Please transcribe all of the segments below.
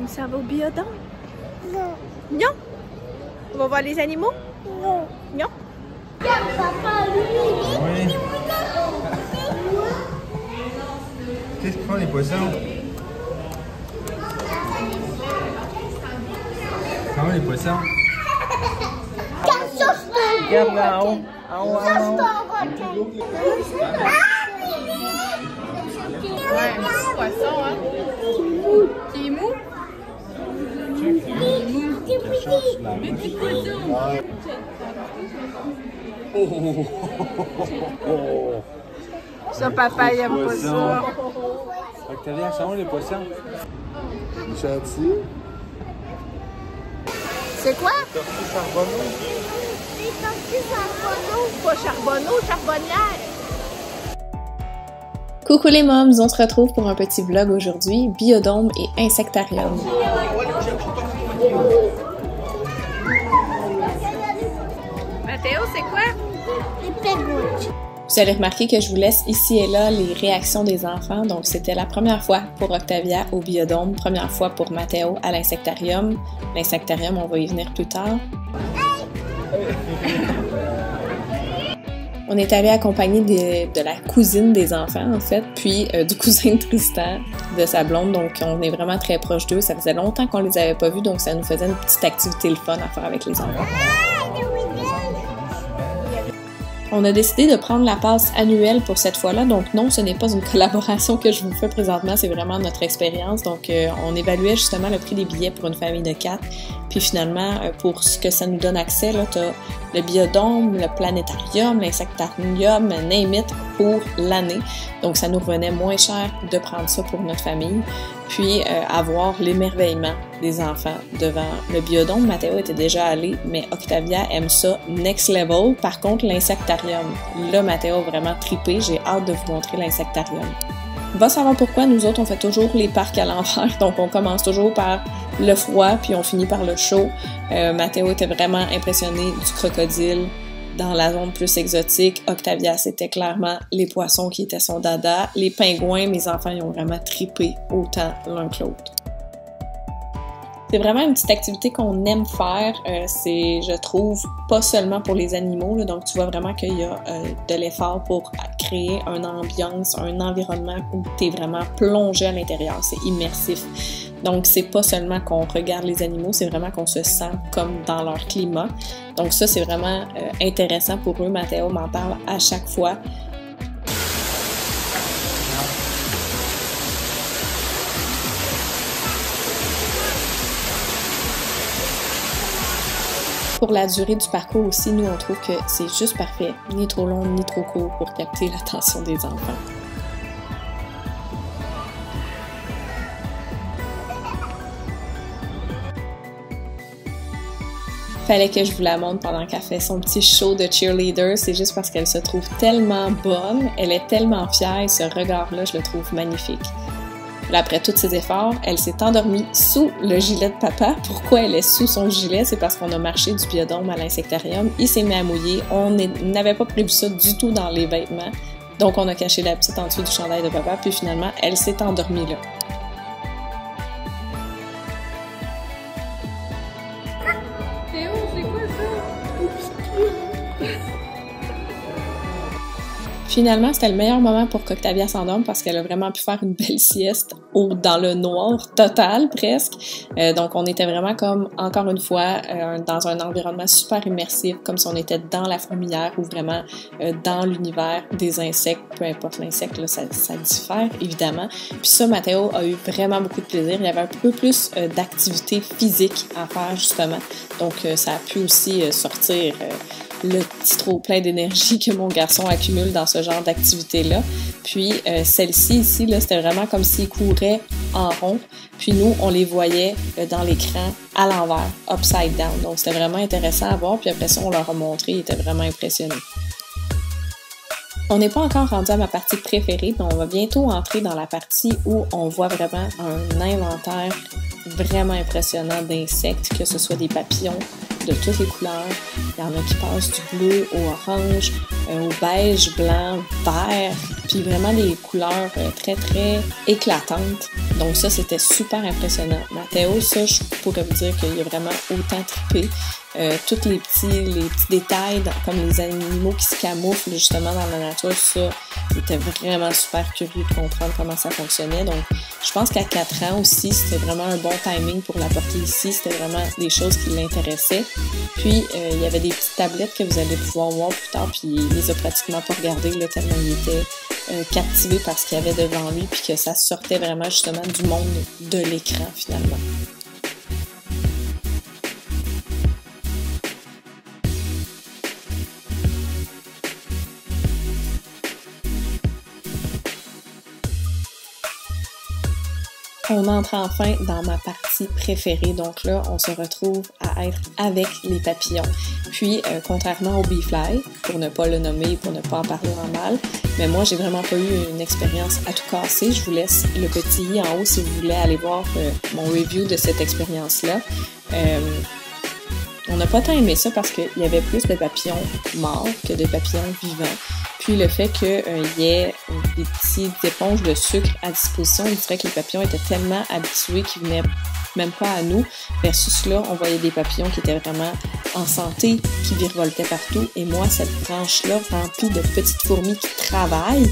On s'en va au biodôme? Non. Non? On va voir les animaux? Non. Non? Papa, Oui. Qu'est-ce qu'ils font les poissons? Ça va les poissons? Regarde là en haut. En haut, en haut. Ouais, un petit poisson, hein? Qui est mou? Mais petit poisson! Ça, papa, il aime pas ça. Octavia, ça va les poissons? Gentil. C'est quoi? Tortue charbonneau. Les tortues charbonneau. Pas charbonneau, charbonnière. Coucou les moms, on se retrouve pour un petit vlog aujourd'hui, biodôme et insectarium. Mathéo, c'est quoi? Les pégouttes. Vous allez remarquer que je vous laisse ici et là les réactions des enfants, donc c'était la première fois pour Octavia au biodôme, première fois pour Mathéo à l'insectarium. L'insectarium, on va y venir plus tard. On est allé accompagner de la cousine des enfants, en fait, puis du cousin de Tristan, de sa blonde, donc on est vraiment très proches d'eux. Ça faisait longtemps qu'on les avait pas vus, donc ça nous faisait une petite activité le fun à faire avec les enfants. On a décidé de prendre la passe annuelle pour cette fois-là, donc non, ce n'est pas une collaboration que je vous fais présentement, c'est vraiment notre expérience. Donc on évaluait justement le prix des billets pour une famille de 4, puis finalement, pour ce que ça nous donne accès, là, t'as le biodôme, le planétarium, l'insectarium, name it, pour l'année. Donc ça nous revenait moins cher de prendre ça pour notre famille, puis avoir l'émerveillement des enfants devant le biodôme. Mathéo était déjà allé, mais Octavia aime ça next level. Par contre, l'insectarium, là, Mathéo a vraiment trippé. J'ai hâte de vous montrer l'insectarium. Va savoir pourquoi, nous autres, on fait toujours les parcs à l'envers. Donc, on commence toujours par le froid, puis on finit par le chaud. Mathéo était vraiment impressionné du crocodile dans la zone plus exotique. Octavia, c'était clairement les poissons qui étaient son dada. Les pingouins, mes enfants, ils ont vraiment trippé autant l'un que l'autre. C'est vraiment une petite activité qu'on aime faire. C'est, je trouve, pas seulement pour les animaux, là, donc tu vois vraiment qu'il y a de l'effort pour créer une ambiance, un environnement où tu es vraiment plongé à l'intérieur. C'est immersif. Donc, c'est pas seulement qu'on regarde les animaux, c'est vraiment qu'on se sent comme dans leur climat. Donc ça, c'est vraiment intéressant pour eux. Mathéo m'en parle à chaque fois. Pour la durée du parcours aussi, nous, on trouve que c'est juste parfait. Ni trop long, ni trop court pour capter l'attention des enfants. Fallait que je vous la montre pendant qu'elle fait son petit show de cheerleader. C'est juste parce qu'elle se trouve tellement bonne, elle est tellement fière et ce regard-là, je le trouve magnifique. Là, après tous ses efforts, elle s'est endormie sous le gilet de papa. Pourquoi elle est sous son gilet? C'est parce qu'on a marché du biodôme à l'insectarium. Il s'est mis à mouiller. On n'avait pas prévu ça du tout dans les vêtements. Donc, on a caché la petite en dessous du chandail de papa. Puis finalement, elle s'est endormie là. Théo, c'est quoi ça? Finalement, c'était le meilleur moment pour qu'Octavia s'endorme parce qu'elle a vraiment pu faire une belle sieste dans le noir total presque. Donc on était vraiment comme, encore une fois, dans un environnement super immersif, comme si on était dans la fourmilière ou vraiment dans l'univers des insectes, peu importe l'insecte, là, ça diffère évidemment. Puis ça, Mathéo a eu vraiment beaucoup de plaisir. Il y avait un peu plus d'activité physique à faire justement. Donc ça a pu aussi sortir le petit trop plein d'énergie que mon garçon accumule dans ce genre d'activité-là. Puis celle-ci ici, là, c'était vraiment comme s'ils couraient en rond. Puis nous, on les voyait dans l'écran à l'envers, upside down. Donc c'était vraiment intéressant à voir. Puis après ça, on leur a montré, ils étaient vraiment impressionnés. On n'est pas encore rendu à ma partie préférée, mais on va bientôt entrer dans la partie où on voit vraiment un inventaire vraiment impressionnant d'insectes, que ce soit des papillons de toutes les couleurs. Il y en a qui passent du bleu au orange, au beige, blanc, vert, puis vraiment des couleurs très très éclatantes. Donc ça, c'était super impressionnant. Mathéo, ça, je pourrais vous dire qu'il a vraiment autant trippé. Tous les petits détails, comme les animaux qui se camouflent justement dans la nature, ça, il était vraiment super curieux de comprendre comment ça fonctionnait. Donc, je pense qu'à 4 ans aussi, c'était vraiment un bon timing pour l'apporter ici. C'était vraiment des choses qui l'intéressaient. Puis, il y avait des petites tablettes que vous allez pouvoir voir plus tard, puis il les a pratiquement pas regardées, là, tellement il était captivé par ce qu'il y avait devant lui, puis que ça sortait vraiment justement du monde de l'écran finalement. On entre enfin dans ma partie préférée, donc là, on se retrouve à être avec les papillons. Puis, contrairement au Bee-Fly, pour ne pas le nommer, pour ne pas en parler en mal, mais moi, j'ai vraiment pas eu une expérience à tout casser. Je vous laisse le petit i en haut si vous voulez aller voir mon review de cette expérience-là. On n'a pas tant aimé ça parce qu'il y avait plus de papillons morts que de papillons vivants. Puis le fait qu'il y ait des petites éponges de sucre à disposition, il dirait que les papillons étaient tellement habitués qu'ils venaient même pas à nous. Versus là, on voyait des papillons qui étaient vraiment en santé, qui virevoltaient partout. Et moi, cette branche-là, remplie de petites fourmis qui travaillent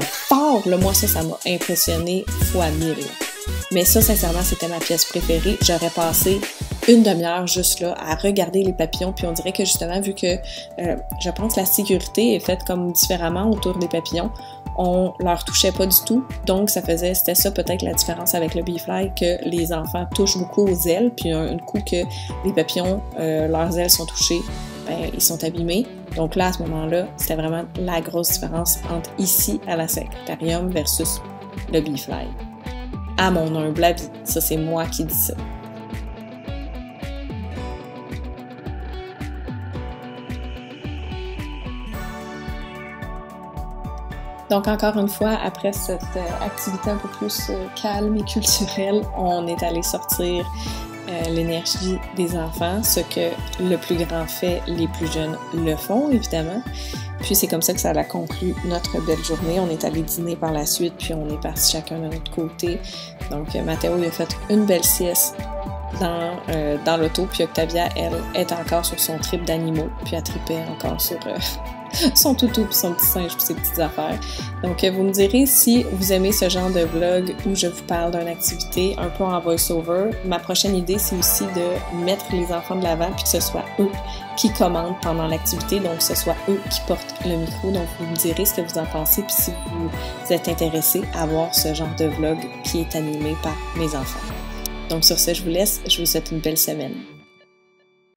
fort, là, moi, ça m'a impressionné fois 1000. Mais ça, sincèrement, c'était ma pièce préférée. J'aurais passé une demi-heure juste là à regarder les papillons, puis on dirait que justement, vu que je pense que la sécurité est faite comme différemment autour des papillons, on leur touchait pas du tout, donc c'était ça peut-être la différence avec le Bee-Fly, que les enfants touchent beaucoup aux ailes, puis un coup que les papillons, leurs ailes sont touchées, ben, ils sont abîmés. Donc là, à ce moment-là, c'était vraiment la grosse différence entre ici à la Sacratarium versus le Bee-Fly. À mon humble avis, ça c'est moi qui dis ça. Donc encore une fois, après cette activité un peu plus calme et culturelle, on est allé sortir l'énergie des enfants, ce que le plus grand fait, les plus jeunes le font évidemment. Puis c'est comme ça que ça a conclu notre belle journée. On est allé dîner par la suite, puis on est partis chacun de notre côté. Donc Mathéo, il a fait une belle sieste dans l'auto, puis Octavia, elle, est encore sur son trip d'animaux, puis elle tripait encore sur son toutou puis son petit singe puis ses petites affaires. Donc vous me direz si vous aimez ce genre de vlog où je vous parle d'une activité un peu en voice-over. Ma prochaine idée, c'est aussi de mettre les enfants de l'avant puis que ce soit eux qui commandent pendant l'activité, donc que ce soit eux qui portent le micro. Donc vous me direz ce que vous en pensez puis si vous êtes intéressé à voir ce genre de vlog qui est animé par mes enfants. Donc sur ce, je vous laisse. Je vous souhaite une belle semaine.